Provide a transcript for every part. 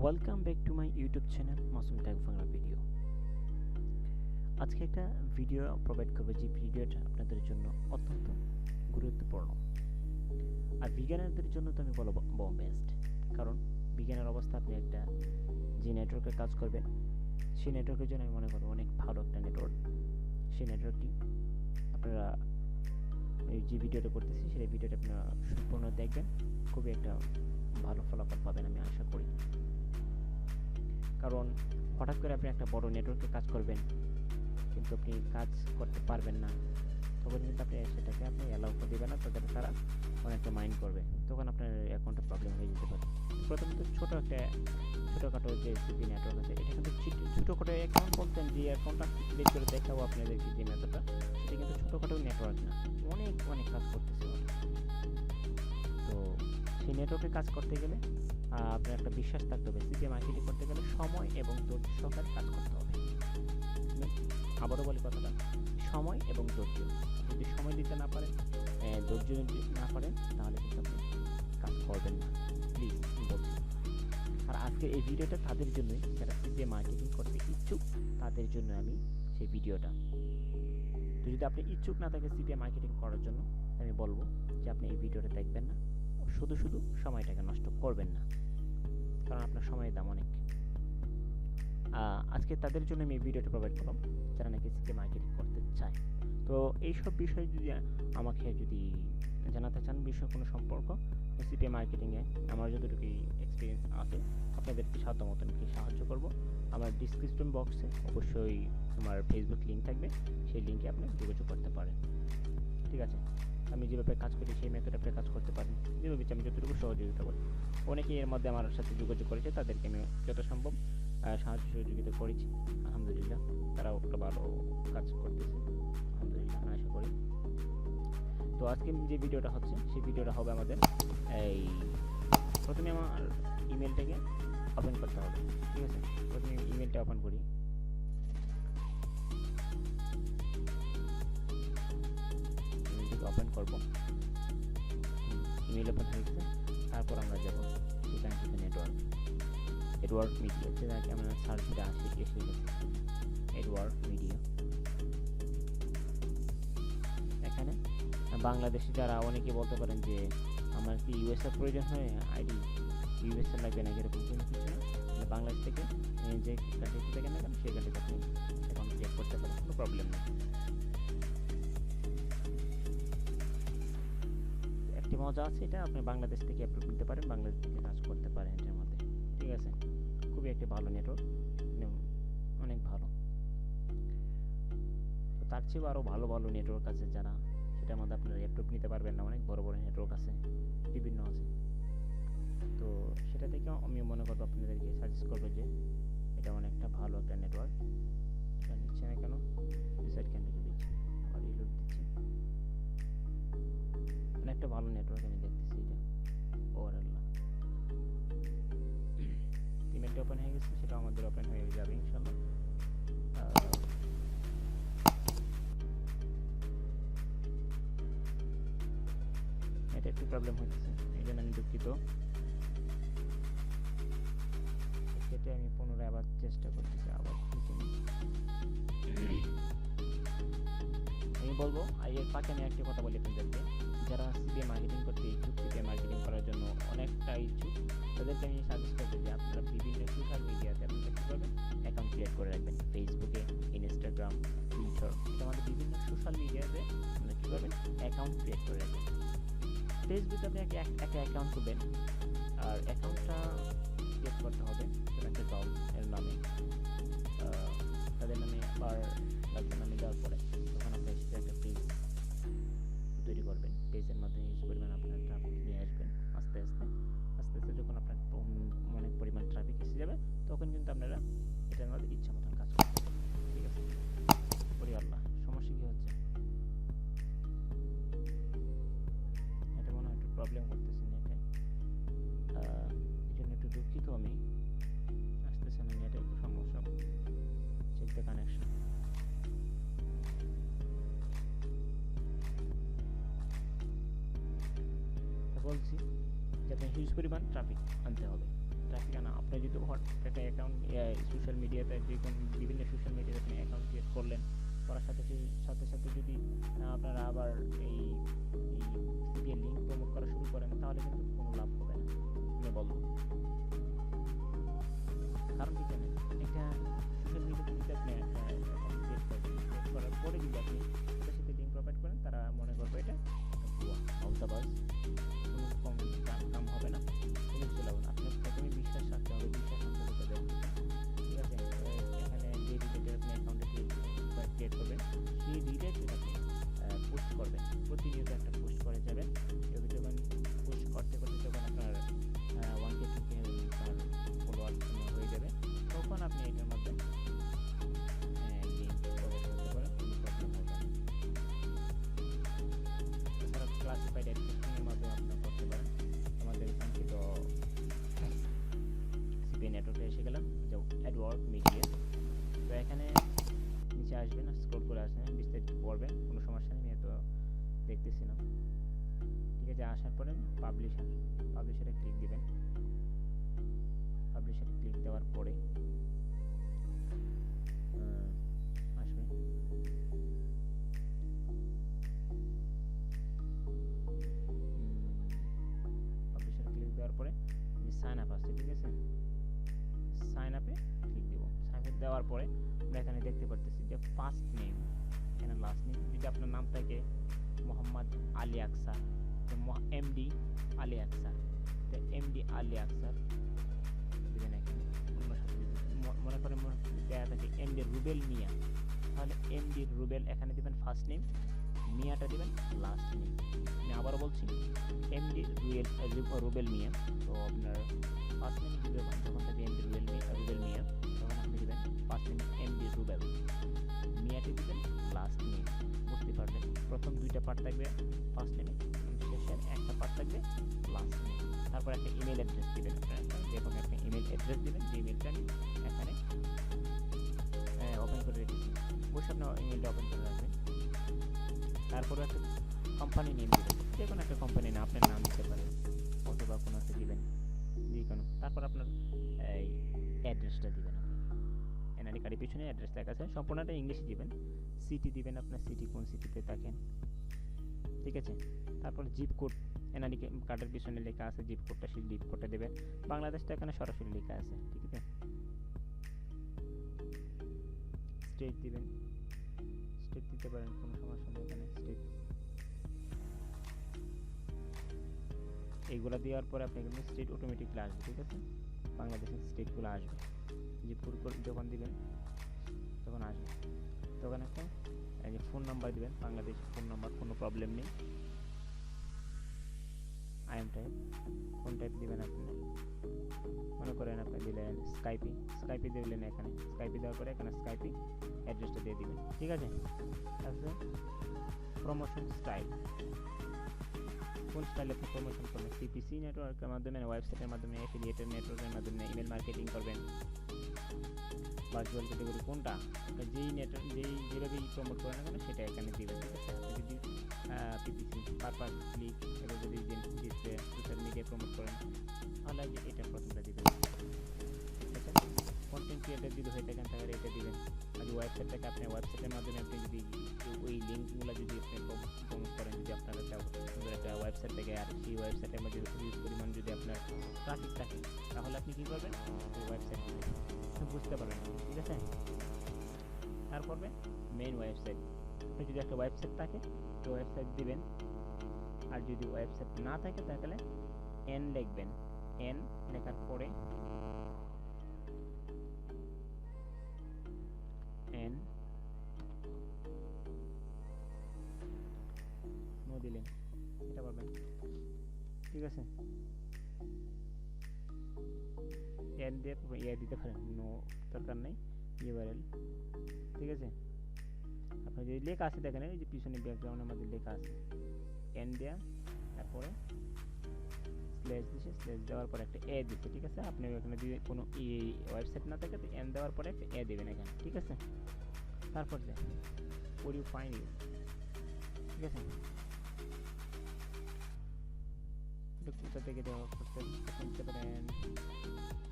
Welcome back to my YouTube channel Masum Bangla video. আজকে একটা video provide করবো যে ভিডিওটা আপনাদের জন্য অত্যন্ত গুরুত্বপূর্ণ। আর বিজ্ঞানীদের জন্য তো আমি বলবো বেস্ট, কারণ বিজ্ঞানের অবস্থা আপনি একটা যে নেটওয়ার্কে কাজ করবেন সেই নেটওয়ার্কের জন্য আমি মনে করবো অনেক ভালো একটা নেটওয়ার্ক। সেই নেটওয়ার্কটি আপনারা এই যে ভিডিওটা করতেছি সেই ভিডিওটা আপনারা সম্পূর্ণ দেখবেন, খুবই একটা ভালো ফলাফল পাবেন আমি আশা করি। কারণ হঠাৎ করে আপনি একটা বড় নেটওয়ার্কে কাজ করবেন কিন্তু আপনি কাজ করতে পারবেন না, তখন কিন্তু আপনি সেটাকে আপনি অ্যালাউ করে দেবেন না, তারা অনেকটা মাইন্ড করবে, তখন আপনার অ্যাকাউন্টে প্রবলেম হয়ে যেতে পারে। প্রথমত ছোটোখাটো যে সিপি নেটওয়ার্ক আছে, এটা কিন্তু ছোটোখাটো অ্যাকাউন্ট বলতেন যে অ্যাকাউন্টটা ক্লিক করে দেখাবো আপনাদেরকে যে মেথডটা, সেটা কিন্তু ছোটোখাটো নেটওয়ার্ক না, অনেক কাজ করতেছে। তো সেই নেটওয়ার্কে কাজ করতে গেলে আপনার একটা বিশ্বাস থাকতে হবে। সিপিএ মার্কেটিং করতে গেলে সময় এবং ধৈর্য সহকারে কাজ করতে হবে। আবারও বলি কথাটা, সময় এবং ধৈর্য। যদি সময় দিতে না পারেন, ধৈর্য যদি না পারেন, তাহলে কিন্তু আপনি কাজ করবেন না, প্লিজ বলছি। আর আজকে এই ভিডিওটা তাদের জন্যই যারা সিপিএ মার্কেটিং করতে ইচ্ছুক, তাদের জন্য আমি সেই ভিডিওটা। তো যদি আপনি ইচ্ছুক না থাকে সিপিএ মার্কেটিং করার জন্য, আমি বলবো যে আপনি এই ভিডিওটা দেখবেন না, শুধু সময়টাকে নষ্ট করবেন না, কারণ আপনার সময়ের দাম অনেক। আজকে তাদের জন্য আমি এই ভিডিওটা প্রোভাইড করলাম যারা নাকি সিপিএ মার্কেটিং করতে চায়। তো এইসব বিষয় যদি আমাকে জানাতে চান, বিষয় কোনো সম্পর্ক সিপিএ মার্কেটিংয়ে আমার যতটুকু এক্সপিরিয়েন্স আছে আপনাদেরকে সাধ্য মতন সাহায্য করব। আমার ডিসক্রিপশন বক্সে অবশ্যই আমার ফেসবুক লিঙ্ক থাকবে, সেই লিঙ্কে আপনি যোগাযোগ করতে পারেন। ঠিক আছে, আমি যেভাবে কাজ করি সেই মেথডে আপনি কাজ করতে পারেন, যেভাবে আমি যতটুকু সহযোগিতা করি। অনেকেই এর মধ্যে আমার সাথে যোগাযোগ করেছে, তাদেরকে আমি যত সম্ভব সাহায্য সহযোগিতা করেছি। আলহামদুলিল্লাহ, তারাও একটা ভালো কাজ করতেছে, আলহামদুলিল্লাহ আশা করি। তো আজকে যে ভিডিওটা হচ্ছে সেই ভিডিওটা হবে আমাদের এই প্রথমে আমার ইমেলটাকে ওপেন করতে হবে। ঠিক আছে, প্রথমে ইমেলটা ওপেন করি। ওপেন করব, ইমেল ওপেন হয়ে গেছে। তারপর আমরা যাব সেখান থেকে এডওয়ার্ক মিডিয়া, যেটাকে আমরা সার্চ করে এসে গেছে এডওয়ার্ক মিডিয়া। এখানে বাংলাদেশি যারা অনেকে বলতে পারেন যে আমার কি ইউএসএর প্রয়োজন হয়, আইডি ইউএসএ লাগবে না, এরকম কোনো কিছু না। বাংলাদেশ থেকে যে কান্ট্রিতে থাকেন না কেন সেই কান্ট্রিতে আপনি অ্যাকাউন্ট ক্রিয়েট করতে পারেন, কোনো প্রবলেম নেই। একটি মজা আছে, এটা আপনি বাংলাদেশ থেকে অ্যাপ্রুভ নিতে পারেন, বাংলাদেশ থেকে কাজ করতে পারেন এটার মধ্যে। ঠিক আছে, খুবই একটি ভালো নেটওয়ার্ক, অনেক ভালো। তো তার চেয়েও আরও ভালো নেটওয়ার্ক আছে যারা সেটার মধ্যে আপনারা অ্যাপ্রুভ নিতে পারবেন না, অনেক বড় নেটওয়ার্ক আছে, বিভিন্ন আছে। তো সেটা থেকে আমি মনে করবো আপনাদেরকে সাজেস্ট করবো যে এটা অনেকটা ভালো একটা নেটওয়ার্ক। এটা নিচ্ছে না কেন, রিসাইট কেন দিচ্ছি আর রিলোড দিচ্ছি, অনেকটা ভালো নেটওয়ার্ক আমি দেখতেছি এটা ওভারঅল। ইমেলটা ওপেন হয়ে গেছে, সেটা আমাদের ওপেন হয়ে যাবে ইনশাআল্লাহ। এটা একটু প্রবলেম হচ্ছে, এই জন্য আমি দুঃখিত। সেটা আমি পুনরায় আবার চেষ্টা করতেছি, আবার আমি বলবো। এর ফাঁকে আমি একটা কথা বলি আপনাদেরকে, যারা সিপিএ মার্কেটিং করতে ইচ্ছুক, সিপিএ মার্কেটিং করার জন্য অনেকটা ইচ্ছুক, তাদেরকে আমি সাজেস্ট করবো যে আপনারা বিভিন্ন সোশ্যাল মিডিয়াতে আপনারা কী করবেন, অ্যাকাউন্ট ক্রিয়েট করে রাখবেন। ফেসবুকে, ইনস্টাগ্রাম, টুইটার, এটা আমাদের বিভিন্ন সোশ্যাল মিডিয়াতে আপনারা কী করবেন, অ্যাকাউন্ট ক্রিয়েট করে রাখবেন। ফেসবুকে আপনি একটা অ্যাকাউন্ট করবেন, আর অ্যাকাউন্টটা ক্রিয়েট করতে হবে একটা দল এর নামে, তাদের নামে আবার তাদের নামে দেওয়ার পরে তখন আপনি সেটা একটা পেজ তৈরি করবেন। পেজের মাধ্যমে ইউজ করবেন, আপনার ট্রাফিক নিয়ে আসবেন আস্তে আস্তে যখন আপনার অনেক পরিমাণ ট্রাফিক এসে যাবে, তখন কিন্তু আপনারা এটার মধ্যে ইচ্ছা মতন কাজ করতে পারবেন। ঠিক আছে, করি আল্লাহ, সমস্যা কি হচ্ছে? এটা মনে হয় একটু প্রবলেম করতেছি নেটে, এই জন্য একটু দুঃখিত আমি। আসতেছে না, নেটে একটু সমস্যা, চেক কানেকশন। বলছি যে আপনি হিউজ পরিমাণ ট্রাফিক আনতে হবে। ট্রাফিক আনা আপনি যদি একটা অ্যাকাউন্ট সোশ্যাল মিডিয়াতে যে কোনো বিভিন্ন সোশ্যাল মিডিয়াতে আপনি অ্যাকাউন্ট ক্রিয়েট করলেন, করার সাথে সাথে সাথে যদি আপনারা আবার এই সিপিএ লিঙ্ক প্রমোট করা শুরু করেন, তাহলে কিন্তু কোনো লাভ হবে না আমি বলবো। কারণ কি জানেন, একটা সোশ্যাল মিডিয়াতে যদি আপনি একটা অ্যাকাউন্ট ক্রিয়েট করবেন, ক্রিয়েট করার পরে যদি আপনি ওটার সাথে লিঙ্ক প্রোভাইড করেন, তারা মনে করবে এটা ভুয়া, আউতাবাজ, কোনো কাম হবে না, কোনো কিছু লাগবে না। আপনার প্রথমে বিশ্বাস রাখতে হবে, বিশ্বাস রাখতে হবে, ঠিক আছে? এখানে যে রিলেটেড আপনি অ্যাকাউন্টে ক্রিয়েট করবেন, সেই রিলেটেড আপনি পোস্ট করবেন, প্রতিনিয়ত একটা পোস্ট করে যাবেন। যখন পোস্ট করতে করতে যখন আপনার 1K 2K ফলোয়ার হয়ে যাবে, তখন আপনি এটার মধ্যে লিঙ্ক প্রবেশ করতে পারেন, কোনো প্রবলেম হবে না। এছাড়া ক্লাসিফাইড অ্যাডভার্টাইজিংয়ের মাধ্যমে আপনি করতে পারেন। আমাদের কাঙ্ক্ষিত সিপিএ নেটওয়ার্কে এসে গেলাম, যে অ্যাডওয়ার্ক মিডিয়া। তো এখানে নিচে আসবেন, স্ক্রল করে আসবেন, বিস্তারিত পড়বেন, কোনো সমস্যা নেই, আমি তো দেখতেছি না। ঠিক আছে, আসার পরে পাবলিশারে ক্লিক দিবেন। পাবলিশারে ক্লিক দেওয়ার পরে আসবে পাবলিশারে ক্লিক দেওয়ার পরে যে সাইন আপ আসছে, ঠিক আছে, সাইন আপে ক্লিক দিব। সাইন আপ দেওয়ার পরে আমরা এখানে দেখতে পারতেছি যে ফার্স্ট নেম, এখানে লাস্ট নেম, যদি আপনার নাম থাকে মোহাম্মদ আলী আকসার, এমডি আলী আকসার, তো এমডি আলী আকসার দিবেন। এখানে মনে করেন দেওয়া থাকে এমডি রুবেল মিয়া, তাহলে এমডি রুবেল এখানে দিবেন ফার্স্ট নেম, মিয়াটা দিবেন লাস্ট নেম। আমি আবারও বলছি, এমডি রুবেল মিয়া, তো আপনার ফার্স্ট নেম যখন থাকে এমডি রুবেল মিয়া, তখন আপনি দিবেন ফার্স্ট নেম এমডি রুবেল, মিয়াটি দিবেন লাস্ট নেম। বুঝতে পারলেন, প্রথম দুইটা পার্ট থাকবে ফার্স্ট নেমে, শেষের একটা পার্ট থাকবে লাস্ট নেম। তারপর একটা ইমেল অ্যাড্রেস দিবেন, আপনারা যেরকম একটা ইমেল অ্যাড্রেস দিবেন, যে ইমেলটা আমি এখানে ওপেন করে রেখেছি, অবশ্যই আপনার ইমেলটা ওপেন করে রাখবেন। তারপরে একটা কোম্পানি নেম দিবেন, যে কোনো একটা কোম্পানি না, আপনার নাম দিতে পারেন অথবা কোনো একটা দিবেন, যে কোনো। তারপর আপনার এই অ্যাড্রেসটা দিবেন, এনআইডি কার্ডের পিছনে অ্যাড্রেস লেখা আছে, সম্পূর্ণটা ইংলিশে দিবেন। সিটি দিবেন, আপনার সিটি কোন সিটিতে থাকেন, ঠিক আছে। তারপর জিপ কোড, এনআইডি কার্ডের পিছনে লেখা আছে জিপ কোডটা, সেই জিপ কোডটা দেবেন। বাংলাদেশটা এখানে সরাসরি লেখা আছে, ঠিক আছে। স্টেট দিবেন, স্টেট দিতে পারেন, কোনো সমস্যা নেই। এখানে স্টেট এইগুলা দেওয়ার পরে আপনি কিন্তু স্টেট অটোমেটিকলি আসবে, ঠিক আছে, বাংলাদেশের স্টেটগুলো আসবে। জিপ কোড যখন দিবেন তখন আসবে, তখন একটা এই যে ফোন নাম্বার দিবেন, বাংলাদেশ ফোন নাম্বার, কোনো প্রবলেম নেই। আইএম টাইপ, ফোন টাইপ দিবেন আপনি, মনে করেন আপনি দিলেন স্কাইপি দিলেন, এখানে স্কাইপি দেওয়ার পরে এখানে স্কাইপি অ্যাড্রেসটা দিয়ে দিবেন, ঠিক আছে। তারপরে প্রমোশন স্টাইল, কোন স্টাইলে আপনি প্রমোশন করবেন, সিপিসি নেটওয়ার্কের মাধ্যমে, ওয়েবসাইটের মাধ্যমে, অ্যাফিলিয়েটেড নেটওয়ার্কের মাধ্যমে, ইমেল মার্কেটিং করবেন, ভার্চুয়াল ক্যাটাগরি কোনটা, যেভাবেই প্রমোট করেন না কেন সেটা এখানে দিবেন, ঠিক আছে। আপনি যদি পিপিসি পারপাস ক্লিক এবার যদি ডিসপ্লে সোশ্যাল মিডিয়া প্রমোট করেন, তাহলে এটা প্রথমটা দিবেন, ঠিক আছে। কন্টেন্ট ক্রিয়েটার যদি হয়ে থাকেন তাহলে এটা দিবেন। আর ওয়েবসাইটটাকে আপনি ওয়েবসাইটের মাধ্যমে আপনি যদি ওই লিঙ্কগুলো যদি আপনি প্রমোট করেন, যদি আপনার একটা ওয়েবসাইট থেকে, আর সেই ওয়েবসাইটের মধ্যে হিউজ পরিমাণ যদি আপনার ট্রাফিক থাকে, তাহলে আপনি কী করবেন, ওই ওয়েবসাইট দিবেন, বুঝতে পারবেন, ঠিক আছে। তারপরে মেইন ওয়েবসাইট, আপনি যদি একটা ওয়েবসাইট থাকে তো ওয়েবসাইট দিবেন, আর যদি ওয়েবসাইট না থাকে তাহলে এন লিখবেন, এন লেখার পরে এন নো দিলেন, এটা পাবেন, ঠিক আছে। এন দিয়ে ইয়ে দিতে পারেন, নো দরকার নেই, ইউআরএল, ঠিক আছে। আপনার যদি লেখা আছে দেখেন, এই যে পিছনে ব্যাকগ্রাউন্ডের মধ্যে লেখা আছে, এন দেয়া, তারপরে স্ল্যাশ দিছে, স্ল্যাশ দেওয়ার পরে একটা এ দিচ্ছে, ঠিক আছে। আপনি এখানে যদি কোনো ওয়েবসাইট না থাকে তো এন দেওয়ার পরে একটা এ দেবেন এখানে, ঠিক আছে। তারপর যে ওর ইউ ফাইন্ড ইউ, ঠিক আছে, এটা কোথা থেকে দেওয়া করতে পারেন,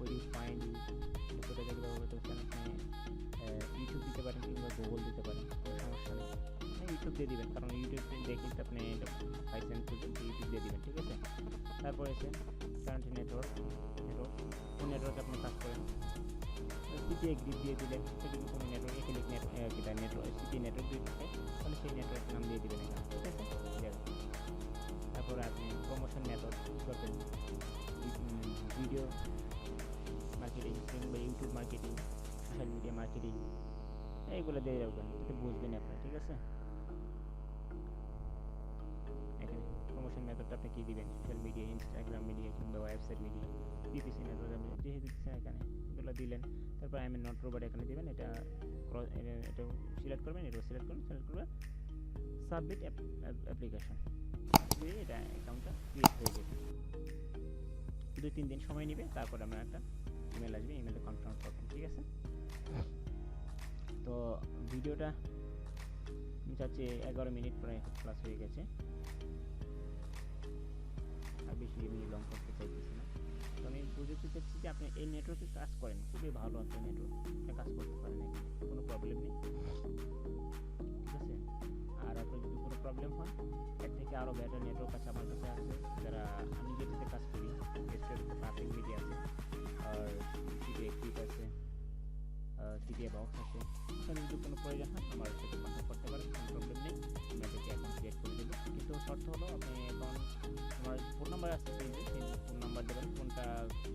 ওর ইউ ফাইন্ড দিয়ে দিবেন, কারণ ইউটিউব দেখে তো আপনি পাইছেন খুঁজে, ইউটিউব দিয়ে দিবেন, ঠিক আছে। তারপরে আছে কারেন্ট নেটওয়ার্ক, কোন নেটওয়ার্কে আপনি কাজ করেন, সিটি গ্রিড দিয়ে দিলেন, যদি কোনো network click network city network দিয়ে থাকে তাহলে সেই নেটওয়ার্কের নাম দিয়ে দিবেন এখানে, ঠিক আছে। তারপরে আপনি প্রমোশন মেথড করবেন, ভিডিও মার্কেটিং কিংবা YouTube marketing, social media marketing, এইগুলো দিয়ে রাখবেন, যাতে বুঝবেন আপনার, ঠিক আছে। এখানে প্রমোশন মেথডটা আপনি কী দিবেন, সোশ্যাল মিডিয়া, ইনস্টাগ্রাম মিডিয়া কিংবা ওয়েবসাইট মিডিয়া, পিপিসি নেটওয়ার্ক আপনি যেহেতু দিচ্ছেন এখানে এগুলো দিলেন। তারপর আমি নট রোবট এখানে দেবেন, এটা সিলেক্ট করবেন, এটাও সিলেক্ট করবে সাবমিট অ্যাপ্লিকেশন, এটা অ্যাকাউন্টটা ক্রিয়েট হয়ে যাবে। 2-3 দিন সময় নেবে, তারপর আমার একটা ইমেল আসবে, ইমেলে কনফার্ম করবেন, ঠিক আছে। তো ভিডিওটা আমি চাচ্ছি 11 মিনিট প্রায় প্লাস হয়ে গেছে, আর বেশি এমনি লং করতে চাইতেছি না। তো আমি বুঝতে চাচ্ছি যে আপনি এই নেটওয়ার্কে কাজ করেন, খুবই ভালো একটা নেটওয়ার্ক, কাজ করতে পারেন, এখানে কোনো প্রবলেম নেই, ঠিক আছে। আর আপনার যদি কোনো প্রবলেম হয়, এর থেকে আরও বেটার নেটওয়ার্ক আছে আমার কাছে আছে, যারা আমি যেটাতে কাজ করি, পাবলিক মিডিয়া আছে, আর সিটি আছে, সিটিএ বক্স আছে, এখানে যদি কোনো প্রয়োজন হয় আমার সাথে কন্ট্যাক্ট করতে পারেন, কোনো প্রবলেম নেই, আমি আপনাকে অ্যাকাউন্ট ক্রিয়েট করে দেবো। কিন্তু শর্ত হলো আপনি অ্যাকাউন্ট, আমার ফোন নাম্বার আছে, সেই ফোন নাম্বার দেবেন, ফোনটা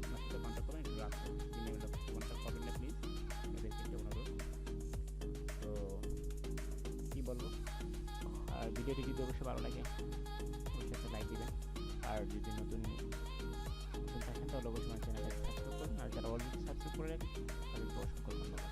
আমার সাথে কন্ট্যাক্ট করবেন, একটু রাখবেন, জিমেইলে কন্ট্যাক্ট করবেন না প্লিজ, আপনাদের ক্ষেত্রে অনুরোধ। তো কী বলবো, আর ভিডিওটি যদি অবশ্যই ভালো লাগে অবশ্যই একটা লাইক দেবেন, আর যদি নতুন থাকেন তাহলে অবশ্যই আমার চ্যানেলটাকে সাবস্ক্রাইব করুন, আর যারা অলরেডি সাবস্ক্রাইব করে রাখেন তাদেরকে অসংখ্য ধন্যবাদ।